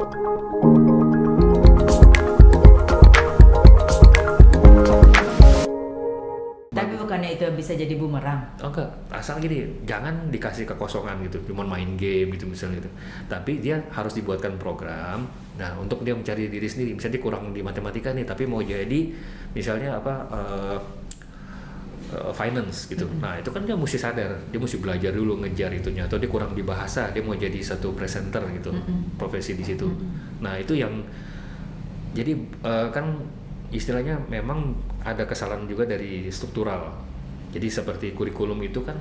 Tapi bukannya itu bisa jadi bumerang? Oh enggak, asal gini, jangan dikasih kekosongan gitu, cuma main game gitu misalnya gitu. Tapi dia harus dibuatkan program. Nah, untuk dia mencari diri sendiri, misalnya dia kurang di matematika nih, tapi mau jadi misalnya finance gitu. Nah, itu kan dia mesti sadar, dia mesti belajar dulu ngejar itunya. Atau dia kurang di bahasa, dia mau jadi satu presenter gitu, profesi di situ. Nah, itu yang jadi kan istilahnya memang ada kesalahan juga dari struktural. Jadi seperti kurikulum itu kan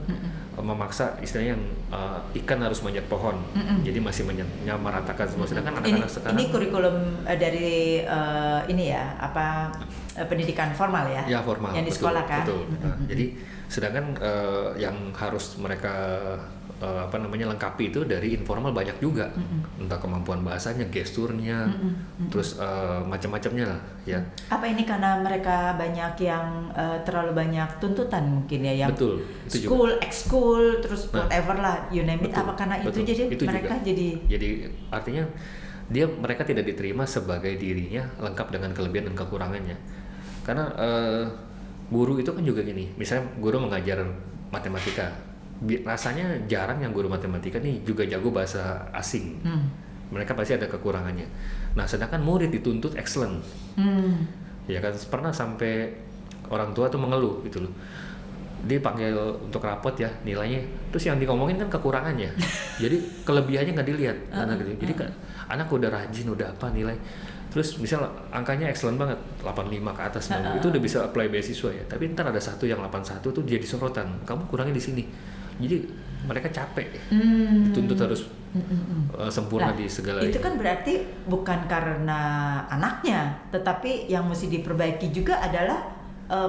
memaksa istilahnya yang ikan harus manjat pohon. Jadi masih menyamaratakan semua. Sedangkan anak-anak sekarang ini kurikulum dari pendidikan formal ya? Ya formal. Yang di betul, sekolah kan? Betul. Nah, jadi sedangkan yang harus mereka lengkapi itu dari informal banyak juga, entah kemampuan bahasanya, gesturnya, terus macam-macamnya lah ya. Apa ini karena mereka banyak yang terlalu banyak tuntutan mungkin ya, yang Betul, itu school, juga. ex-school, terus whatever lah, you name it. Betul, Apa karena betul. itu jadi Itu mereka juga. Jadi artinya mereka tidak diterima sebagai dirinya lengkap dengan kelebihan dan kekurangannya. Karena guru itu kan juga gini, misalnya guru mengajar matematika, rasanya jarang yang guru matematika nih juga jago bahasa asing. Mereka pasti ada kekurangannya. Nah, sedangkan murid dituntut excellent. Ya kan, pernah sampai orang tua tuh mengeluh gitu loh. Dia panggil untuk rapot ya, nilainya terus yang diomongin kan kekurangannya. Jadi kelebihannya nggak dilihat anak gitu. Jadi anak udah rajin, udah apa nilai, terus misal angkanya excellent banget, 85 ke atas, itu udah bisa apply beasiswa ya. Tapi ntar ada satu yang 81 tuh jadi sorotan, kamu kurangnya di sini. Jadi mereka capek, dituntut harus sempurna di segala itu kan berarti bukan karena anaknya, tetapi yang mesti diperbaiki juga adalah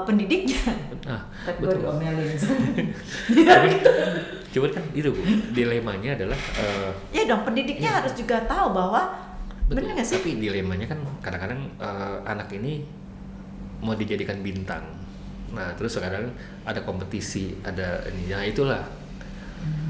pendidiknya. Nah, Gue diomelin. Coba kan itu Bu, dilemanya adalah Ya dong, pendidiknya harus juga tahu bahwa benar nggak sih? Tapi dilemanya kan kadang-kadang anak ini mau dijadikan bintang. Nah, terus sekarang ada kompetisi, ada ini. Nah, itulah.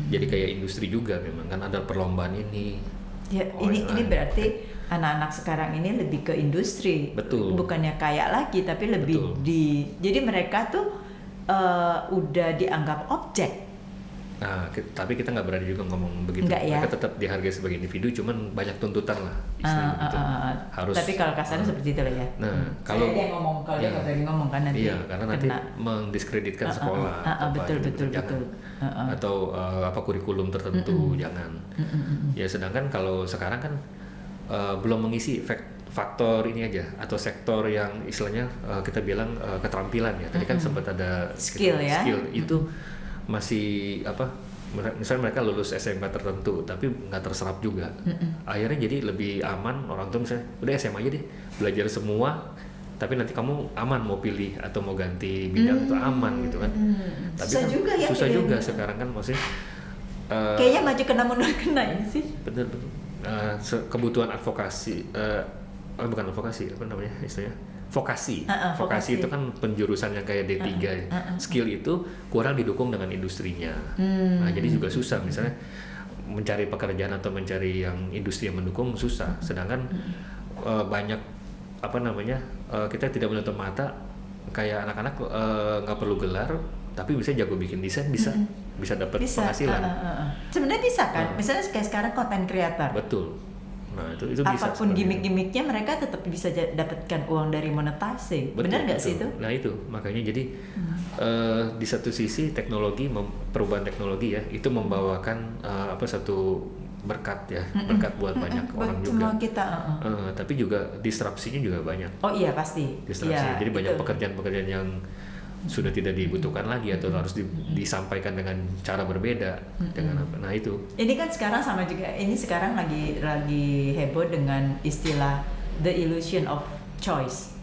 Jadi kayak industri juga memang kan ada perlombaan ini. Ya, ini berarti anak-anak sekarang ini lebih ke industri. Betul. Bukannya kaya lagi, tapi lebih Betul. jadi mereka tuh udah dianggap objek. Nah, tapi kita nggak berani juga ngomong begitu. Enggak, ya? Mereka tetap dihargai sebagai individu, cuman banyak tuntutan lah istilahnya gitu. Harus. Tapi kalau kasarnya seperti itu lah ya. Nah, kalau dia ngomong, kalau dia nggak berani ngomong kan nanti. Iya, karena nanti mendiskreditkan sekolah. Betul. Jangan. Atau kurikulum tertentu, jangan. Ya, sedangkan kalau sekarang kan belum mengisi faktor ini aja atau sektor yang istilahnya kita bilang keterampilan ya. Tadi kan sempat ada skill ya. Skill itu masih misalnya mereka lulus SMK tertentu tapi nggak terserap juga. Akhirnya jadi lebih aman orang tua misalnya udah SMA aja deh, belajar semua, tapi nanti kamu aman mau pilih atau mau ganti bidang itu aman gitu kan. Tapi susah kan juga ya, susah juga sekarang kan maksudnya kayaknya maju kena mundur kena ini sih. Bener. Kebutuhan advokasi bukan advokasi, apa namanya istilahnya, vokasi. Vokasi itu kan penjurusan yang kayak D3 skill itu kurang didukung dengan industrinya. Nah, jadi juga susah misalnya mencari pekerjaan atau mencari yang industri yang mendukung susah. Sedangkan banyak kita tidak menutup mata kayak anak-anak nggak perlu gelar tapi bisa jago bikin desain, bisa dapat penghasilan. Sebenarnya bisa kan? Misalnya kayak sekarang content creator. Betul. Nah, itu bisa. Apapun gimmick-gimmicknya mereka tetap bisa dapatkan uang dari monetasi. Benar nggak sih itu? Nah, itu makanya jadi di satu sisi perubahan teknologi ya itu membawakan satu berkat ya, berkat buat banyak orang juga. Kita. Tapi juga disrupsinya juga banyak. Oh iya pasti. Disrupsi. Ya, jadi banyak itu. pekerjaan-pekerjaan yang sudah tidak dibutuhkan lagi atau harus disampaikan dengan cara berbeda dengan apa. Nah, itu. Ini kan sekarang sama juga. Ini sekarang lagi heboh dengan istilah the illusion of choice.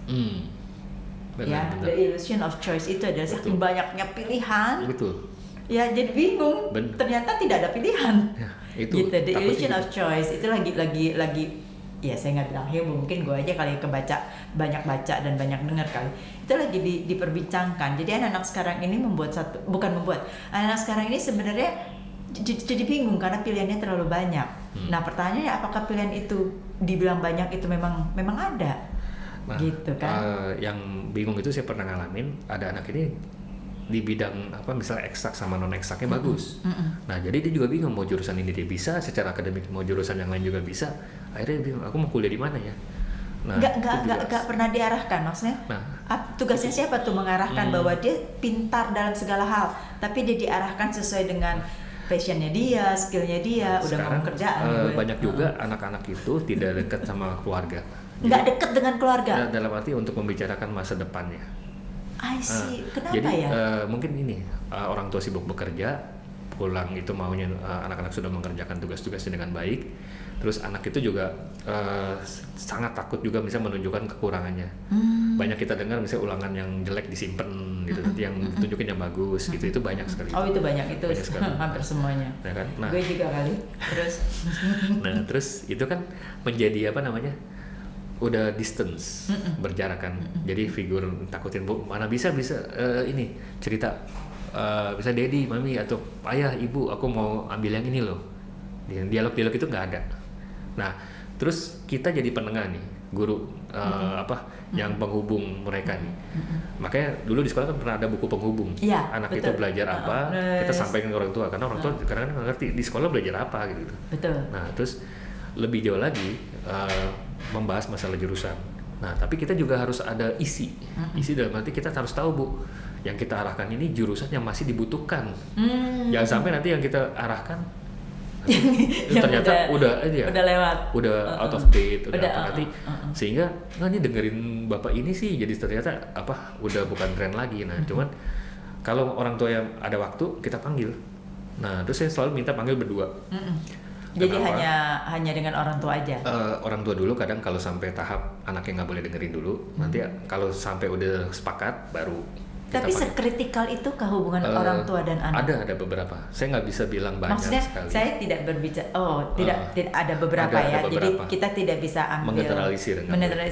Benar. The illusion of choice itu adalah saking banyaknya pilihan. Betul. Ya jadi bingung. Ternyata tidak ada pilihan. Ya, itu. Gitu. The illusion of choice itu lagi. Ya saya nggak bilang heboh, mungkin gue aja kali banyak baca dan banyak dengar kali itu lagi diperbincangkan. Jadi anak-anak sekarang ini anak-anak sekarang ini sebenarnya jadi bingung karena pilihannya terlalu banyak. Nah pertanyaannya apakah pilihan itu dibilang banyak itu memang ada, Nah, gitu kan? yang bingung itu saya pernah ngalamin, ada anak ini di bidang apa misalnya eksak sama non eksaknya bagus. Nah jadi dia juga bingung mau jurusan ini dia bisa, secara akademik mau jurusan yang lain juga bisa. Akhirnya dia bingung, aku mau kuliah di mana ya? Nah, Nggak pernah diarahkan maksudnya. Nah, Tugasnya siapa tuh mengarahkan bahwa dia pintar dalam segala hal, tapi dia diarahkan sesuai dengan passionnya dia, skillnya dia, udah sekarang mau kerjaan. banyak juga anak-anak itu tidak dekat sama keluarga. Nggak dekat dengan keluarga. Dalam arti untuk membicarakan masa depannya. I see. Kenapa Jadi ya? mungkin ini orang tua sibuk bekerja, pulang itu maunya anak-anak sudah mengerjakan tugas-tugasnya dengan baik. Terus anak itu juga sangat takut juga misalnya menunjukkan kekurangannya. Banyak kita dengar misalnya ulangan yang jelek disimpan gitu, nanti yang ditunjukin yang bagus gitu, itu banyak sekali. Oh itu banyak itu Banyak sekali. hampir semuanya. Nah, kan? Nah, Gue juga kali. Terus terus itu kan menjadi apa namanya? Udah distance, berjarak kan. Jadi figur takutin bu, mana bisa ini cerita bisa daddy, mami atau ayah, ibu, aku mau ambil yang ini loh. Dialog-dialog itu nggak ada. Nah, terus kita jadi penengah nih, guru yang penghubung mereka nih. Makanya dulu di sekolah kan pernah ada buku penghubung. Ya, anak betul. itu belajar apa, kita sampaikan ke orang tua, karena orang tua kadang-kadang nggak ngerti di sekolah belajar apa gitu. betul. Nah, terus lebih jauh lagi membahas masalah jurusan. Nah, tapi kita juga harus ada isi. Isi dalam arti kita harus tahu, Bu, yang kita arahkan ini jurusan yang masih dibutuhkan. Jangan sampai nanti yang kita arahkan itu ternyata udah lewat. Udah out of date, udah apa nanti sehingga ini dengerin Bapak ini sih jadi ternyata udah bukan tren lagi. Nah, cuman kalau orang tua yang ada waktu kita panggil. Nah, terus saya selalu minta panggil berdua. Jadi Kenapa? hanya dengan orang tua aja. Orang tua dulu kadang kalau sampai tahap anaknya nggak boleh dengerin dulu, nanti kalau sampai udah sepakat baru. Tapi sekritikal itu hubungan orang tua dan anak? Ada beberapa. Saya nggak bisa bilang banyak Maksudnya sekali. saya tidak berbicara. Tidak ada beberapa ada ya. beberapa. Jadi kita tidak bisa ambil Menetralisir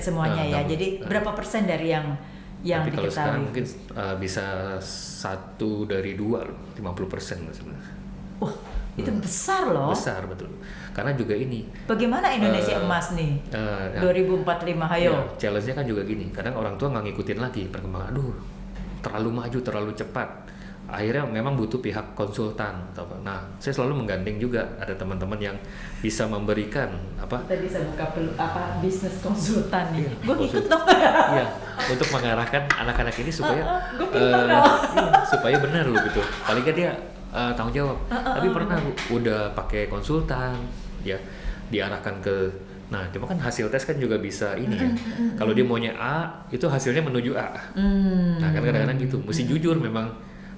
semuanya ya. Jadi berapa persen dari yang tapi kalau sekarang diketahui? mungkin bisa 1 dari 2 loh, 50% sebenarnya. Wah, itu besar loh. Besar betul. Karena juga ini. Bagaimana Indonesia emas nih? 2045 hayo. Ya, challenge-nya kan juga gini. Kadang orang tua nggak ngikutin lagi perkembangan. Aduh, terlalu maju, terlalu cepat. Akhirnya memang butuh pihak konsultan. Nah, saya selalu menggandeng juga ada teman-teman yang bisa memberikan Kita bisa buka bisnis konsultan nih. Iya, Gue ikut dong. Iya, untuk mengarahkan anak-anak ini supaya Gue pintar dong. supaya benar loh gitu. Paling nggak dia tanggung jawab. Tapi pernah Bu, udah pakai konsultan, ya diarahkan ke. Nah, cuma kan hasil tes kan juga bisa ini ya. Kalau dia maunya A, itu hasilnya menuju A. Nah, kan kadang-kadang gitu. Mesti jujur memang.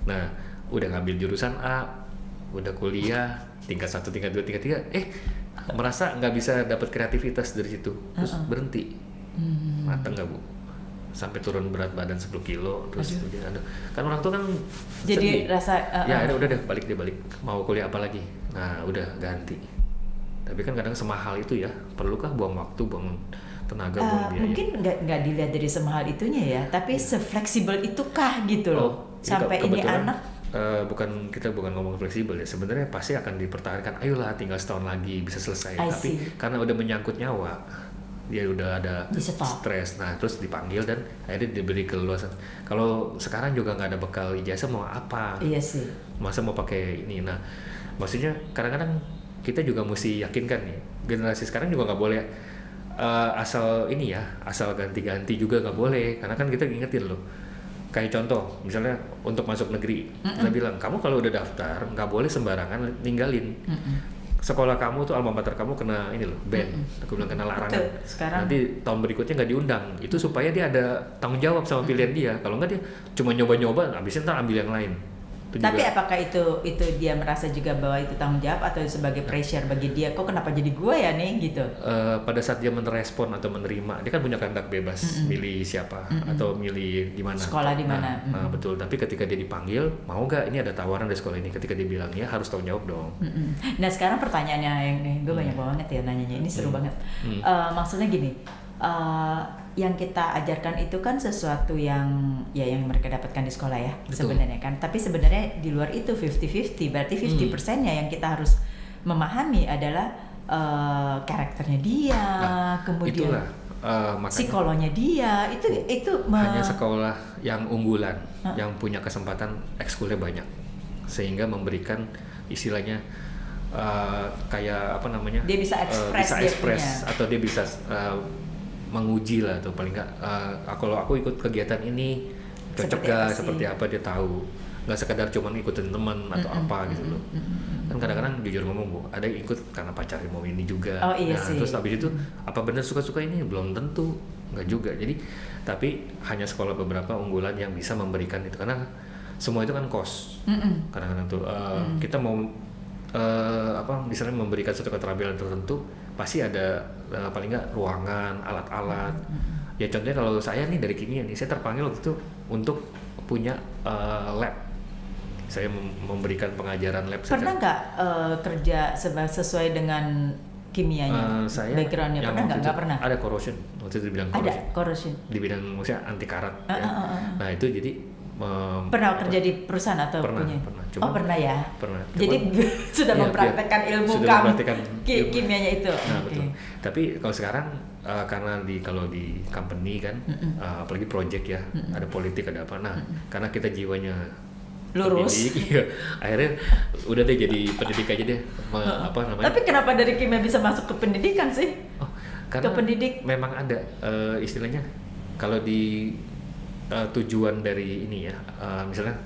Nah, udah ngambil jurusan A, udah kuliah tingkat 1, tingkat 2, tingkat 3, merasa nggak bisa dapat kreativitas dari situ, terus berhenti. Mateng nggak Bu? Sampai turun berat badan 10 kilo, terus kan orang tua kan jadi sedih. rasa Ya udah deh balik mau kuliah apa lagi. Nah, udah ganti. Tapi kan kadang semahal itu ya, perlukah buang waktu, buang tenaga, buang biaya? Mungkin nggak dilihat dari semahal itunya ya, tapi sefleksibel itukah gitu loh, sampai ini anak. Kita bukan ngomong fleksibel ya, sebenarnya pasti akan dipertahankan. Ayolah, tinggal setahun lagi bisa selesai. Tapi karena udah menyangkut nyawa, dia udah ada stres. Nah, terus dipanggil dan akhirnya diberi keleluasan. Kalau sekarang juga nggak ada bekal ijazah, mau apa? Iya sih. Masa mau pakai ini? Nah, maksudnya kadang-kadang kita juga mesti yakinkan nih, generasi sekarang juga nggak boleh asal ini ya, asal ganti-ganti juga nggak boleh, karena kan kita ingetin loh. Kayak contoh, misalnya untuk masuk negeri, kita bilang kamu kalau udah daftar nggak boleh sembarangan ninggalin. Sekolah kamu tuh alma mater kamu kena ini loh ban, aku bilang kena larangan. Nanti tahun berikutnya nggak diundang. Itu supaya dia ada tanggung jawab sama pilihan dia. Kalau nggak dia cuma nyoba-nyoba, habisnya ntar ambil yang lain. Tapi apakah itu dia merasa juga bahwa itu tanggung jawab atau sebagai pressure bagi dia? Kok kenapa jadi gue ya nih gitu? Pada saat dia merespon atau menerima, dia kan punya kehendak bebas milih siapa atau milih di mana. Sekolah di mana? Nah, betul. Tapi ketika dia dipanggil, mau nggak ini ada tawaran dari sekolah ini? Ketika dia bilang ya harus tanggung jawab dong. Nah sekarang pertanyaannya yang nih, gue banyak banget ya nanyanya. Ini seru banget. Maksudnya gini. Yang kita ajarkan itu kan sesuatu yang mereka dapatkan di sekolah ya sebenarnya kan, tapi sebenarnya di luar itu 50-50, berarti 50%-nya yang kita harus memahami adalah karakternya dia, kemudian itulah makanya psikologinya dia, itu hanya sekolah yang unggulan yang punya kesempatan ekskulnya banyak, sehingga memberikan istilahnya kayak apa namanya, dia bisa ekspres atau dia bisa menguji lah, atau paling nggak kalau aku ikut kegiatan ini cocok gak, seperti apa dia tahu, nggak sekedar cuma ikutin teman atau apa gitu loh. Kan kadang-kadang jujur ngomong Bu, ada yang ikut karena pacarnya mau ini juga. Terus habis itu apa benar suka-suka ini, belum tentu, nggak juga. Jadi tapi hanya sekolah beberapa unggulan yang bisa memberikan itu, karena semua itu kan kos. Kadang-kadang tuh kita mau misalnya memberikan suatu keterampilan tertentu, pasti ada paling nggak ruangan, alat-alat. Ya contohnya kalau saya nih dari kimia nih, saya terpanggil waktu itu untuk punya lab. Saya memberikan pengajaran lab. Pernah nggak kerja sesuai dengan kimianya, backgroundnya? Pernah nggak pernah? Ada corrosion, waktu itu dibilang corrosion. Ada corrosion. Di bidang maksudnya anti karat. Nah itu jadi pernah kerja di perusahaan atau pernah. Cuman, pernah ya. Pernah. Jadi sudah mempraktekkan ilmu kimianya itu. Nah betul. Tapi kalau sekarang karena kalau di company kan, apalagi project ya, ada politik, ada apa. Nah karena kita jiwanya lurus, akhirnya udah deh jadi pendidik aja deh. Apa namanya? Tapi kenapa dari kimia bisa masuk ke pendidikan sih? Karena ke pendidik memang ada istilahnya kalau di tujuan dari ini ya, misalnya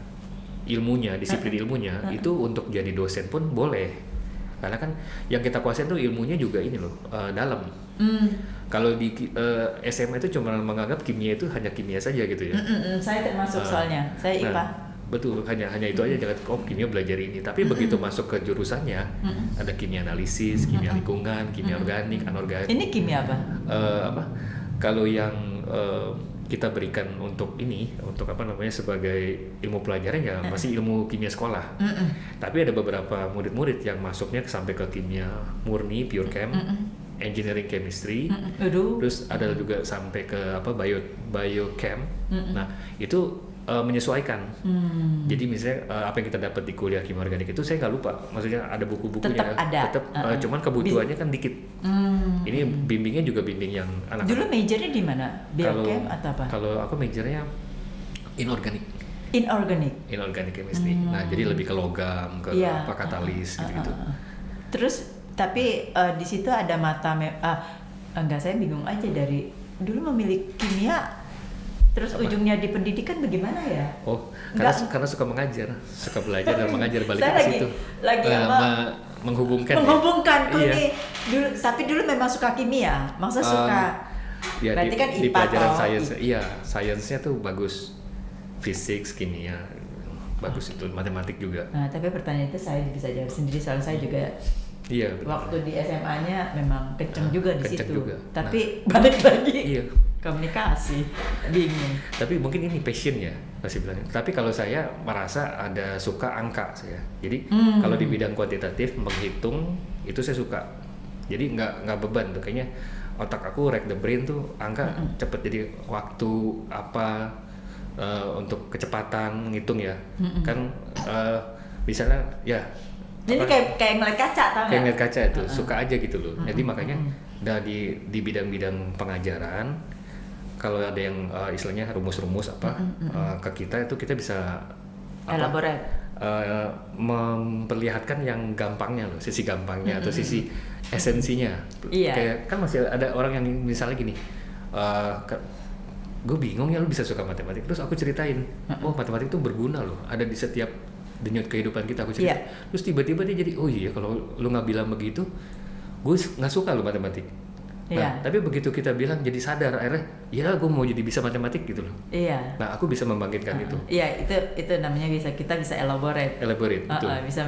ilmunya, disiplin ilmunya itu untuk jadi dosen pun boleh, karena kan yang kita kuasain tuh ilmunya juga ini loh, dalam. Kalau di SMA itu cuma menganggap kimia itu hanya kimia saja gitu ya. Saya termasuk soalnya, saya IPA. Betul, hanya itu aja, jangan kimia belajar ini. Tapi begitu masuk ke jurusannya, ada kimia analisis, kimia lingkungan, kimia organik, anorganik. Ini kimia apa? Kalau yang kita berikan untuk ini, untuk apa namanya sebagai ilmu pelajaran ya masih ilmu kimia sekolah. Tapi ada beberapa murid-murid yang masuknya sampai ke kimia murni, pure chem, engineering chemistry, terus ada juga sampai ke biochem. Nah itu menyesuaikan. Jadi misalnya apa yang kita dapat di kuliah kimia organik itu saya nggak lupa, maksudnya ada buku-bukunya, tetap cuman kebutuhannya kan dikit. Ini bimbingnya juga bimbing yang anak. Dulu majornya di mana? Biochem atau apa? Kalau aku majornya inorganik chemistry. Nah jadi lebih ke logam, ke katalis gitu-gitu. Terus tapi di situ ada enggak, saya bingung aja dari dulu memilih kimia. Terus ujungnya di pendidikan bagaimana ya? Karena suka mengajar, suka belajar dan mengajar, balik ke situ. Menghubungkan ini. Tapi dulu memang suka kimia, maksudnya suka. Ya, berarti kan di IPA pelajaran sains, sainsnya tuh bagus, fisik, kimia, bagus itu, matematik juga. Nah, tapi pertanyaan itu saya bisa jawab sendiri, soalnya saya juga. Iya. Waktu di SMA-nya memang kenceng juga di situ. Juga. Tapi balik lagi. Iya. Komunikasi, bingung. Tapi mungkin ini passion ya, masih bilang. Tapi kalau saya merasa ada suka angka saya. Jadi kalau di bidang kuantitatif menghitung itu saya suka. Jadi nggak beban tuh, kayaknya otak aku the brain tuh angka cepet, jadi waktu apa untuk kecepatan ngitung ya. Kan misalnya ya. Jadi kayak ngeliat kaca, tau nggak? Kayak ngeliat kaca itu, suka aja gitu loh. Jadi makanya di bidang-bidang pengajaran, kalau ada yang istilahnya rumus-rumus ke kita itu kita bisa elaborate, memperlihatkan yang gampangnya loh, sisi gampangnya atau sisi esensinya. Kayak kan masih ada orang yang misalnya gini, gue bingung ya lu bisa suka matematik, terus aku ceritain, matematik itu berguna loh, ada di setiap denyut kehidupan kita, aku cerita. Terus tiba-tiba dia jadi, oh iya kalau lu nggak bilang begitu, gue nggak suka lo matematik. Nah, tapi begitu kita bilang jadi sadar, akhirnya ya gue mau jadi bisa matematik gitu loh. Nah, aku bisa membangkitkan itu. Iya, itu namanya kita bisa elaborate, betul. Bisa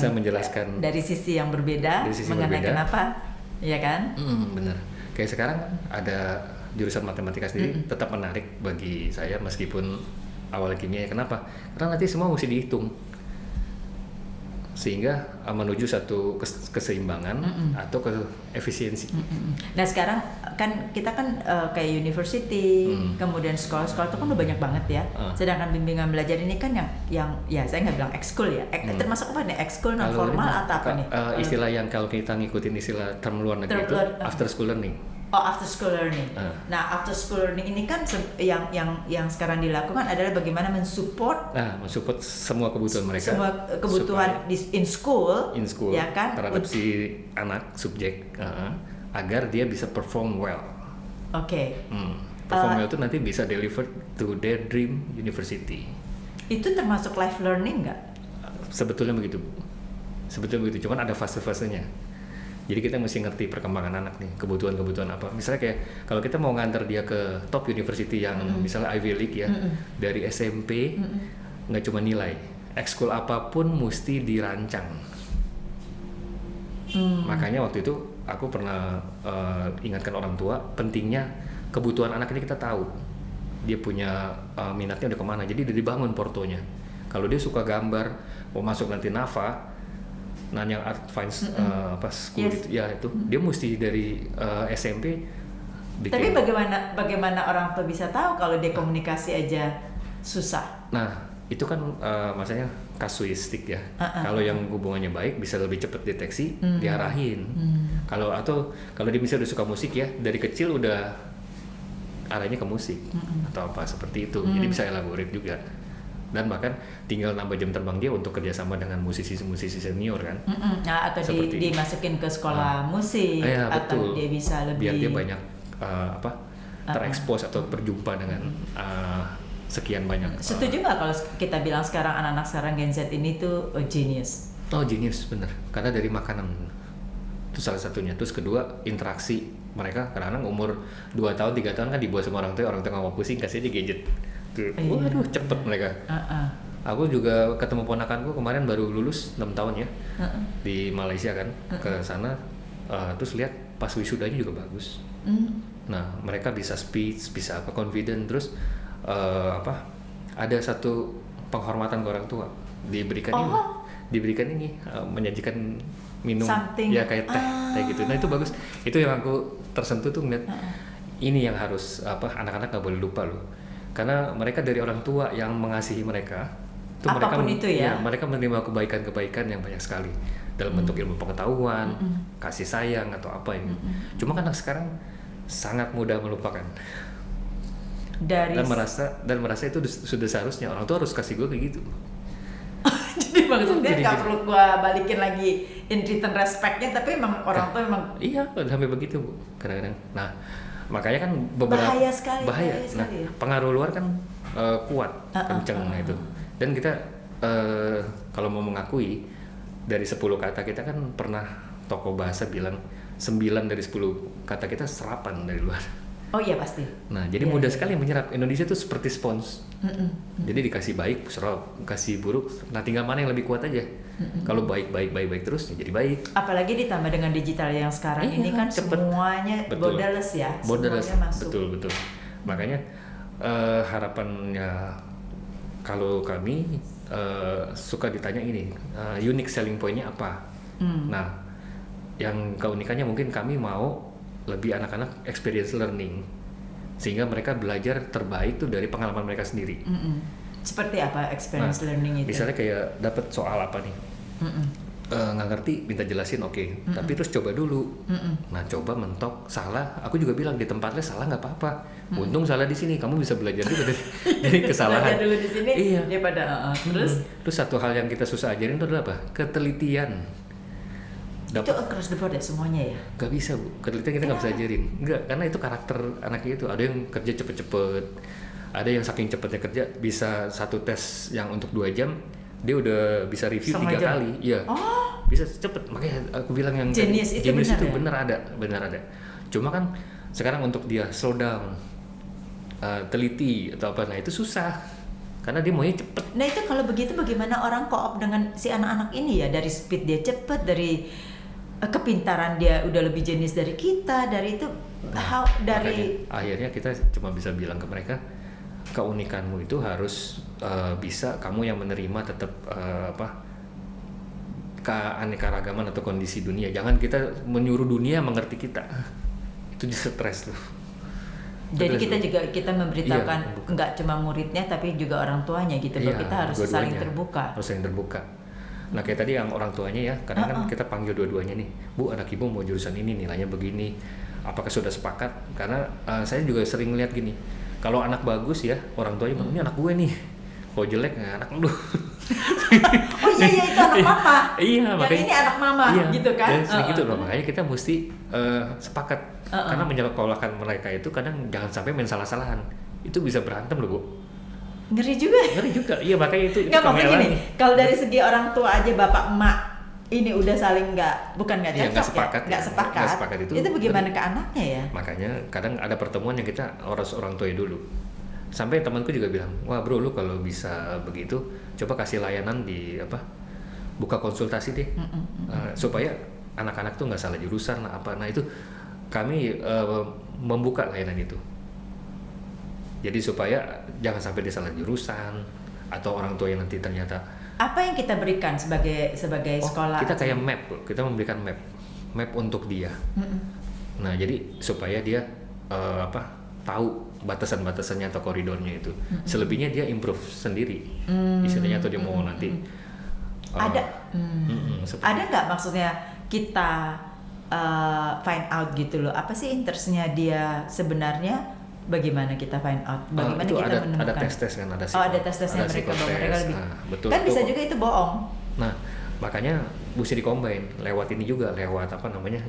menjelaskan dari sisi yang berbeda, mengenai kenapa, ya kan? Bener. Kayak sekarang ada jurusan matematika sendiri tetap menarik bagi saya meskipun awalnya kimia. Kenapa? Karena nanti semua mesti dihitung. sehingga menuju satu keseimbangan atau ke efisiensi. Nah sekarang kan kita kan kayak university, kemudian sekolah-sekolah itu kan udah banyak banget ya. Sedangkan bimbingan belajar ini kan yang ya saya nggak bilang ekskul ya, termasuk apa nih, ekskul non formal atau apa nih? Istilah yang kalau kita ngikutin istilah term luar negeri itu after school learning. Oh, after school learning. Nah, after school learning ini kan yang sekarang dilakukan adalah bagaimana mensupport semua kebutuhan mereka. Semua kebutuhan in school, ya kan? Terhadap si anak subjek agar dia bisa perform well. Oke. Perform well itu nanti bisa deliver to their dream university. Itu termasuk life learning nggak? Sebetulnya begitu. Cuman ada fase-fasenya. Jadi kita mesti ngerti perkembangan anak nih, kebutuhan apa. Misalnya kayak kalau kita mau nganter dia ke top university yang misalnya Ivy League ya, dari SMP nggak cuma nilai, ekskul apapun mesti dirancang. Makanya waktu itu aku pernah ingatkan orang tua pentingnya kebutuhan anak ini kita tahu. Dia punya minatnya udah kemana, jadi udah dibangun portonya. Kalau dia suka gambar, mau masuk nanti NAFA, yang advance school gitu ya, itu dia mesti dari SMP bikin. Tapi bagaimana orang tua bisa tahu kalau dia komunikasi aja susah? Nah itu kan maksudnya kasuistik ya. Kalau yang hubungannya baik bisa lebih cepat deteksi, diarahin. Kalau dia misalnya udah suka musik ya, dari kecil udah arahnya ke musik atau apa seperti itu. Jadi bisa elaborate juga. Dan bahkan tinggal nambah jam terbang dia untuk kerjasama dengan musisi-musisi senior kan. Atau dimasukin ke sekolah musik, atau betul. dia bisa lebih biar dia banyak terekspos atau berjumpa dengan sekian banyak. Setuju nggak kalau kita bilang sekarang anak-anak sekarang Gen Z ini tuh genius? Oh genius bener, karena dari makanan itu salah satunya. Terus kedua interaksi mereka, kadang-kadang umur 2 tahun 3 tahun kan dibawa sama orang tua nggak mau pusing, kasih aja gadget. Waduh cepet mereka. Aku juga ketemu ponakanku kemarin baru lulus 6 tahun ya di Malaysia kan, ke sana terus lihat pas wisudanya juga bagus. Nah mereka bisa speech, bisa confident, terus ada satu penghormatan ke orang tua, diberikan ini menyajikan minum something. Ya kayak teh kayak gitu. Nah itu bagus, itu yang aku tersentuh tuh ngeliat ini yang harus anak-anak nggak boleh lupa loh. Karena mereka dari orang tua yang mengasihi mereka, mereka menerima kebaikan-kebaikan yang banyak sekali dalam bentuk ilmu pengetahuan, kasih sayang atau apa ini. Cuma anak sekarang sangat mudah melupakan dan merasa itu sudah seharusnya orang tua harus kasih gue kayak gitu. Jadi maksudnya nggak perlu gue balikin lagi in return respectnya, tapi emang orang tua emang sampai begitu Bu kadang-kadang. Nah makanya kan beberapa bahaya sekali. Nah pengaruh luar kan kuat, kenceng itu. Dan kita kalau mau mengakui dari 10 kata kita kan pernah tokoh bahasa bilang 9 dari 10 kata kita serapan dari luar. Oh iya pasti. Nah jadi mudah sekali menyerap. Indonesia itu seperti spons. Jadi dikasih baik serap, kasih buruk. Nah tinggal mana yang lebih kuat aja. Kalau baik terus jadi baik. Apalagi ditambah dengan digital yang sekarang ini kan cepet. Semuanya borderless ya. Borderless, semuanya masuk. Betul. Makanya harapannya kalau kami suka ditanya ini unique selling point-nya apa. Nah yang keunikannya mungkin kami mau lebih anak-anak experience learning, sehingga mereka belajar terbaik tuh dari pengalaman mereka sendiri. Seperti apa experience learning itu? Misalnya kayak dapat soal apa nih, nggak ngerti, minta jelasin, oke. Tapi terus coba dulu. Nah coba mentok, salah. Aku juga bilang di tempat les salah nggak apa-apa. Untung salah di sini, kamu bisa belajar juga dari kesalahan. Belajar dulu di sini. Iya. Daripada terus satu hal yang kita susah ajarin itu adalah apa? Ketelitian. Itu across the board ya semuanya ya? Gak bisa Bu, ketelitian kita gak bisa ajarin. Enggak, karena itu karakter anaknya itu. Ada yang kerja cepet-cepet, ada yang saking cepetnya kerja bisa satu tes yang untuk 2 jam dia udah bisa review 3 kali. Iya. Bisa cepet. Makanya aku bilang yang genius itu benar ada. Cuma kan sekarang untuk dia slow down, teliti atau apa, nah itu susah. Karena dia maunya cepet. Nah itu kalau begitu bagaimana orang co-op dengan si anak-anak ini ya? Dari speed dia cepet, dari kepintaran dia udah lebih jenius dari kita, dari itu akhirnya kita cuma bisa bilang ke mereka, keunikanmu itu harus bisa kamu yang menerima tetap keanekaragaman atau kondisi dunia. Jangan kita menyuruh dunia mengerti kita. Itu just stres loh. Jadi kita juga memberitahukan Iya, nggak cuma muridnya tapi juga orang tuanya gitu loh. Iya, Kita harus saling terbuka. Harus saling terbuka. Nah kayak tadi yang orang tuanya ya, kadang kan kita panggil dua-duanya nih, Bu anak ibu mau jurusan ini nilainya begini, apakah sudah sepakat? Karena saya juga sering lihat gini, kalau anak bagus ya orang tuanya bilang ini anak gue nih, kalau jelek nggak anak lu. Oh iya itu anak mama. Iya yang makanya ini anak mama gitu kan. Gitu loh, makanya kita mesti sepakat karena menyekolahkan mereka itu kadang jangan sampai main salah-salahan, itu bisa berantem loh Bu. Ngeri juga. Iya makanya itu nggak kami maksudnya gini, alami. kalau dari segi orang tua aja bapak emak ini udah saling bukan nggak Iya, cocok nggak sepakat itu bagaimana ke anaknya ya. Makanya kadang ada pertemuan yang kita harus orang tua dulu. Sampai temanku juga bilang, wah bro lu kalau bisa begitu coba kasih layanan di buka konsultasi deh. Supaya anak-anak tuh nggak salah jurusan lah apa. Nah itu kami membuka layanan itu. Jadi supaya jangan sampai dia salah jurusan atau orang tua yang nanti ternyata apa yang kita berikan sebagai sekolah? Kita kayak map, kita memberikan map untuk dia. Nah jadi supaya dia tahu batasan-batasannya atau koridornya itu. Selebihnya dia improve sendiri, istilahnya atau dia mau nanti. Ada nggak maksudnya kita find out gitu loh, apa sih interestnya dia sebenarnya? Bagaimana kita find out? Bagaimana itu kita ada menemukan? tes kan, ada ada tes-tesnya mereka bahwa mereka lebih. Betul, kan bisa juga itu bohong. Nah, makanya mesti dikombain lewat ini juga, lewat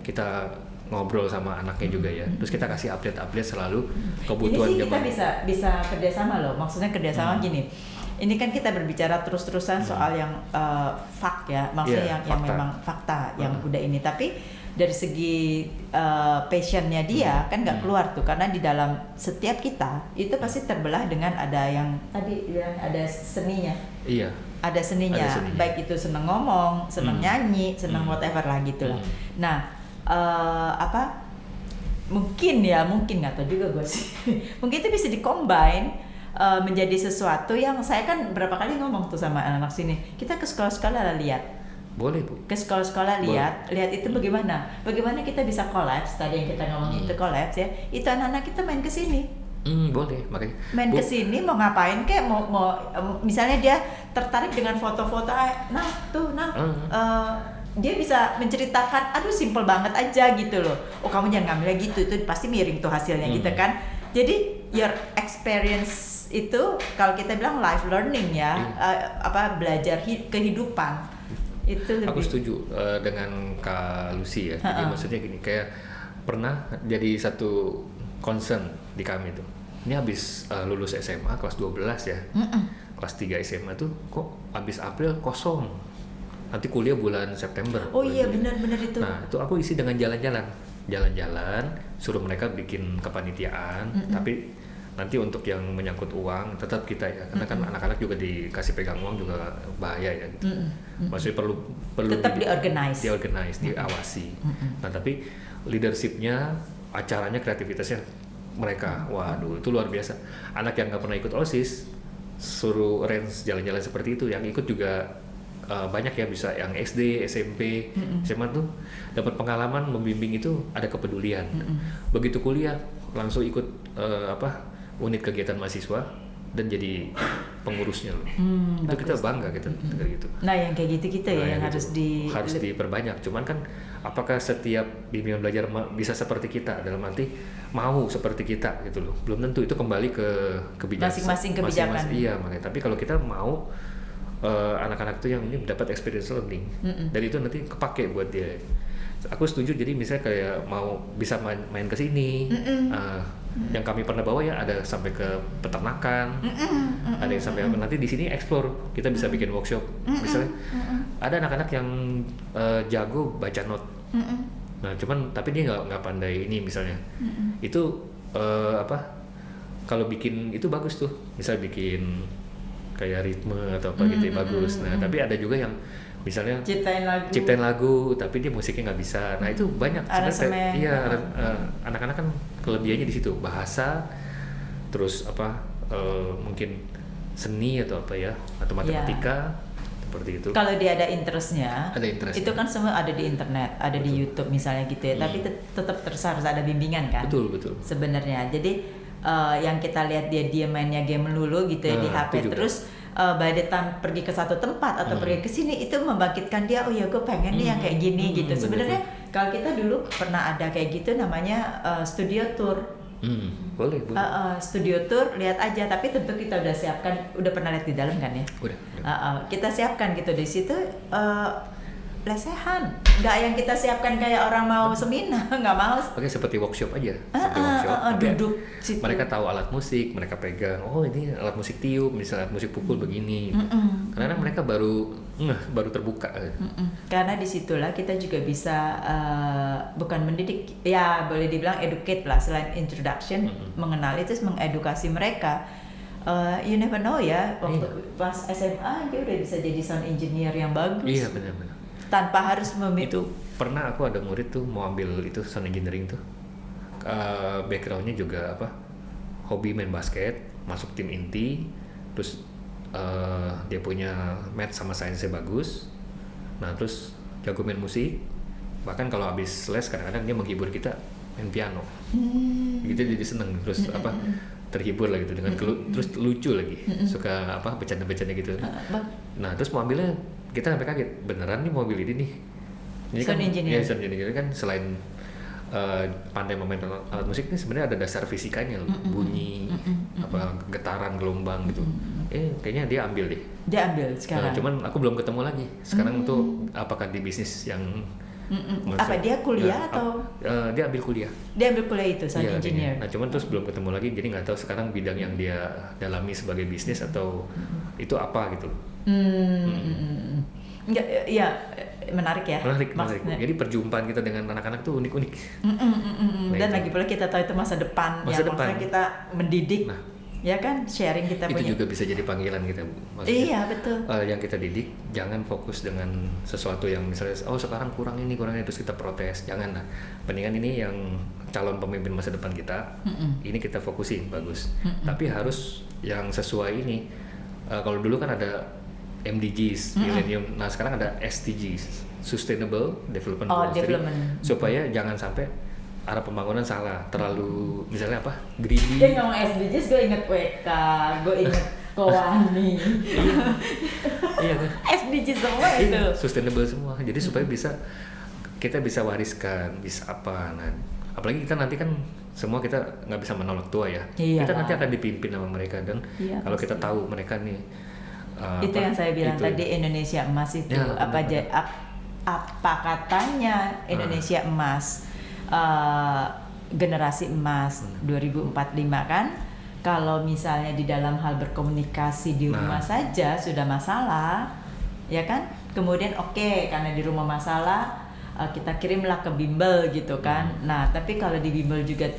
kita ngobrol sama anaknya juga ya. Terus kita kasih update selalu kebutuhan ini sih kita zaman. bisa kerjasama loh. Maksudnya kerjasama gini. Ini kan kita berbicara terus-terusan soal yang fact ya, maksudnya yang memang fakta yang udah ini. Tapi dari segi passionnya dia kan nggak keluar tuh, karena di dalam setiap kita itu pasti terbelah dengan ada yang tadi bilang ada seninya. Iya. Ada seninya, baik itu seneng ngomong, seneng nyanyi, seneng whatever lah gitu lah. Nah mungkin nggak tahu juga gue sih. Mungkin itu bisa dikombine menjadi sesuatu yang saya kan berapa kali ngomong tuh sama anak-anak sini. Kita ke sekolah-sekolah lihat. Boleh Bu. Ke sekolah-sekolah lihat itu bagaimana kita bisa collapse, tadi yang kita ngomong itu collapse ya. Itu anak-anak kita main ke sini. Boleh, makanya main ke sini mau ngapain kayak mau misalnya dia tertarik dengan foto-foto dia bisa menceritakan, aduh simple banget aja gitu loh. Oh kamu jangan ngambilnya gitu, itu pasti miring tuh hasilnya gitu kan. Jadi your experience itu kalau kita bilang life learning ya, belajar kehidupan. Itu lebih. Aku setuju dengan Kak Lucy ya. Jadi maksudnya gini, kayak pernah jadi satu concern di kami tuh. Ini habis lulus SMA kelas 12 ya. Kelas 3 SMA tuh kok habis April kosong. Nanti kuliah bulan September. Oh iya benar-benar itu. Nah, itu aku isi dengan jalan-jalan, suruh mereka bikin kepanitiaan, tapi nanti untuk yang menyangkut uang tetap kita ya, karena kan anak-anak juga dikasih pegang uang juga bahaya ya gitu. Maksudnya perlu tetap diorganize, diawasi. Nah tapi leadershipnya, acaranya, kreativitasnya mereka, waduh itu luar biasa. Anak yang nggak pernah ikut OSIS suruh range jalan-jalan seperti itu, yang ikut juga banyak ya, bisa yang SD, SMP, SMA tuh dapat pengalaman membimbing, itu ada kepedulian. Begitu kuliah langsung ikut unit kegiatan mahasiswa dan jadi pengurusnya loh. Itu bagus. Kita bangga gitu. Nah yang kayak gitu ya yang gitu. harus diperbanyak. Cuman kan apakah setiap bimbingan belajar bisa seperti kita, dalam arti mau seperti kita gitu loh. Belum tentu, itu kembali ke kebijakan masing-masing kebijakan. Iya makanya. Tapi kalau kita mau anak-anak itu yang ini dapat experience learning, dan itu nanti kepake buat dia. Aku setuju. Jadi misalnya kayak mau bisa main ke sini, yang kami pernah bawa ya ada sampai ke peternakan, ada yang sampai nanti di sini explore, kita bisa bikin workshop. Misalnya ada anak-anak yang jago baca note, nah cuman tapi dia nggak pandai ini misalnya, itu kalau bikin itu bagus tuh, misal bikin kayak ritme atau apa gitu bagus. Nah tapi ada juga yang misalnya ciptain lagu tapi dia musiknya nggak bisa. Nah itu banyak sebenarnya. Iya, anak-anak kan kelebihannya di situ, bahasa, terus mungkin seni atau apa ya, atau matematika, seperti itu. Kalau dia ada interestnya, itu kan semua ada di internet, ada di YouTube misalnya gitu ya. Tapi tetap harus ada bimbingan kan. Betul. Sebenarnya, jadi yang kita lihat dia mainnya game melulu gitu ya di HP terus. By the time pergi ke satu tempat atau pergi ke sini itu membangkitkan dia, oh ya gue pengen nih yang kayak gini gitu. Sebenarnya kalau kita dulu pernah ada kayak gitu namanya studio tour. Boleh. Studio tour, lihat aja, tapi tentu kita udah siapkan, udah pernah lihat di dalam kan ya? Udah. Kita siapkan gitu di situ lesehan, nggak yang kita siapkan kayak orang mau seminar, nggak mau. Oke, seperti workshop aja. Duduk situ. Mereka tahu alat musik, mereka pegang, oh ini alat musik tiup, misalnya alat musik pukul begini. Karena mereka baru terbuka. Karena disitulah kita juga bisa bukan mendidik, ya boleh dibilang educate lah, selain introduction, mengenali terus mengedukasi mereka. You never know ya, waktu pas SMA dia udah bisa jadi sound engineer yang bagus. Iya benar. Tanpa harus itu pernah aku ada murid tuh mau ambil itu sound engineering tuh, backgroundnya juga hobi main basket, masuk tim inti, terus dia punya math sama sainsnya bagus, nah terus jago main musik, bahkan kalau habis les kadang-kadang dia menghibur kita main piano, gitu jadi seneng, terus terhibur lah gitu dengan terus lucu lagi, suka bercanda-bercanda gitu. Nah terus mau ambilnya kita sampai kaget, beneran nih mobil ini nih. Ini sound engineer. Sound engineer kan selain pandai memainkan alat musik nih sebenarnya ada dasar fisikanya, bunyi, getaran, gelombang gitu. Kayaknya dia ambil deh. Dia ambil sekarang. Cuman aku belum ketemu lagi. Sekarang tuh apakah di bisnis yang apa dia kuliah atau? Dia ambil kuliah. Dia ambil kuliah itu sound engineer. Nah cuman terus belum ketemu lagi, jadi nggak tahu sekarang bidang yang dia dalami sebagai bisnis atau itu apa gitu. Enggak, ya menarik ya. Menarik. Jadi perjumpaan kita dengan anak-anak tuh unik-unik. Dan lagi pula kita tahu itu masa depan. Maksudnya kita mendidik. Nah, ya kan, sharing kita itu punya. Itu juga bisa jadi panggilan kita. Maksudnya, iya betul. Yang kita didik jangan fokus dengan sesuatu yang misalnya sekarang kurang ini terus kita protes. Jangan lah. Mendingan ini yang calon pemimpin masa depan kita. Ini kita fokusin bagus. Tapi harus yang sesuai ini. Kalau dulu kan ada MDGs, Millennium. Nah sekarang ada SDGs, Sustainable Development Goals. Jadi supaya jangan sampai arah pembangunan salah, terlalu misalnya greedy. Dia ngomong SDGs, gue inget WK, gue inget Kowani. Iya kan? SDGs semua itu. Sustainable semua. Jadi supaya kita bisa wariskan, bisa apa. Nah, apalagi kita nanti kan semua kita nggak bisa menolak tua ya. Iya, kita nanti akan dipimpin sama mereka dan kalau kita tahu mereka nih. Itu yang saya bilang tadi Indonesia Emas itu ya, apa katanya Indonesia Emas, generasi emas 2045 kan, kalau misalnya di dalam hal berkomunikasi di rumah saja sudah masalah ya kan, kemudian karena di rumah masalah kita kirimlah ke bimbel gitu kan. Nah tapi kalau di bimbel juga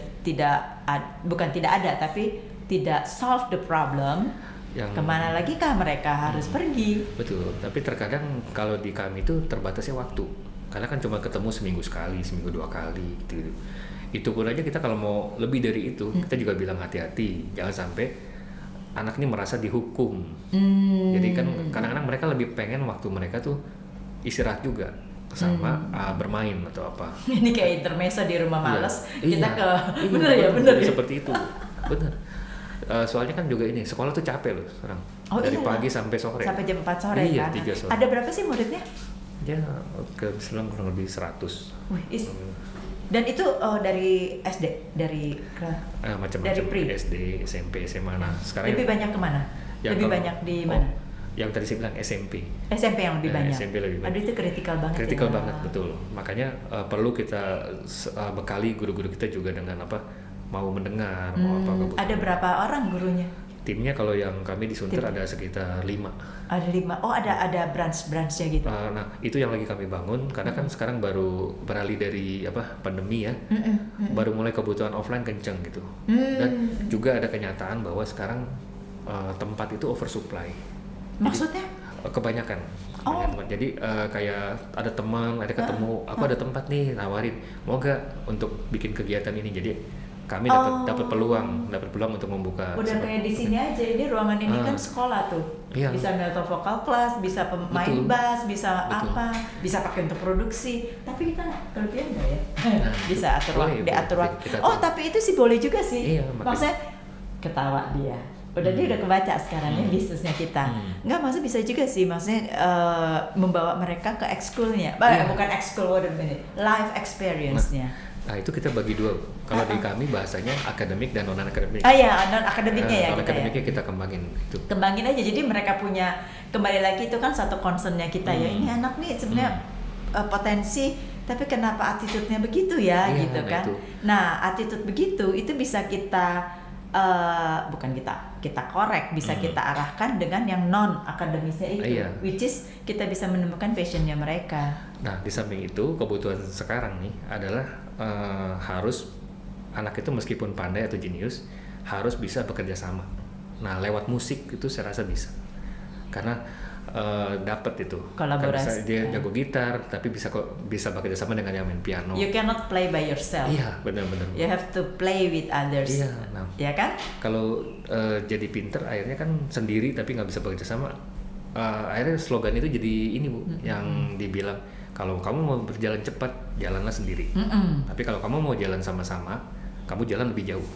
bukan tidak ada tapi tidak solve the problem. Kemana lagi kah mereka harus pergi? Betul, tapi terkadang kalau di kami itu terbatasnya waktu, karena kan cuma ketemu seminggu sekali, seminggu 2 kali gitu. Itu pun aja kita kalau mau lebih dari itu, kita juga bilang hati-hati, jangan sampai anak ini merasa dihukum. Jadi kan kadang-kadang mereka lebih pengen waktu mereka tuh istirahat juga sama bermain atau apa. Ini kayak intermezzo di rumah males, kita bener seperti itu, bener. Soalnya kan juga ini sekolah tuh capek loh sekarang, dari pagi sampai sore. Sampai jam 4 sore kan. 3 sore. Ada berapa sih muridnya? Ya kurang lebih 100. Dan itu dari SD, dari macam-macam, dari SD, SMP, SMA. Nah sekarang lebih banyak kemana? Lebih banyak di mana? Yang tadi saya bilang SMP yang lebih banyak. SMP lebih banyak. Aduh itu kritikal banget. Kritikal banget betul. Makanya perlu kita bekali guru-guru kita juga dengan mau mendengar, mau apa kebutuhan. Ada berapa orang gurunya? Timnya kalau yang kami di Sunter ada sekitar 5. Ada 5. Oh ada branch-branchnya gitu. Nah itu yang lagi kami bangun karena kan sekarang baru beralih dari pandemi ya, baru mulai kebutuhan offline kenceng gitu. Dan juga ada kenyataan bahwa sekarang tempat itu oversupply. Maksudnya? Kebanyakan teman. Jadi kayak ada teman, ada ketemu, aku ada tempat nih nawarin, mau gak untuk bikin kegiatan ini. Jadi kami dapat peluang untuk membuka. Udah kayak di sini aja, ini ruangan ini kan sekolah tuh. Iya. Bisa mental vokal class, bisa pemain bass, bisa apa, bisa pakai untuk produksi. Tapi kita kelebihan nggak ya? Bisa atur waktu, diatur waktu. Tapi itu sih boleh juga sih. Iya, maksudnya ketawa dia. Dia udah kebaca sekarang ya bisnisnya kita. Nggak, maksudnya bisa juga sih, maksudnya membawa mereka ke ekskulnya. Bukan ekskul, live experience-nya. Nah itu kita bagi dua. Kalau di kami bahasanya akademik dan non akademik. Non akademiknya ya. Non akademiknya kita kembangin itu. Kembangin aja. Jadi mereka punya, kembali lagi itu kan satu concernnya kita ya. Ini anak nih sebenarnya potensi, tapi kenapa attitude-nya begitu ya, gitu kan? Itu. Nah attitude begitu itu bisa kita bukan kita korek, bisa kita arahkan dengan yang non akademisnya itu, which is kita bisa menemukan passionnya mereka. Nah di samping itu kebutuhan sekarang nih adalah harus anak itu meskipun pandai atau jenius harus bisa bekerja sama. Nah lewat musik itu saya rasa bisa, karena dapat itu kolaborasi. Dia jago gitar tapi bisa bekerja sama dengan yang main piano. You cannot play by yourself. Iya benar-benar. You have to play with others. Iya, nah, ya kan? Kalau jadi pinter akhirnya kan sendiri tapi nggak bisa bekerja sama. Akhirnya slogan itu jadi ini Bu, yang dibilang kalau kamu mau berjalan cepat jalanlah sendiri. Tapi kalau kamu mau jalan sama-sama, kamu jalan lebih jauh.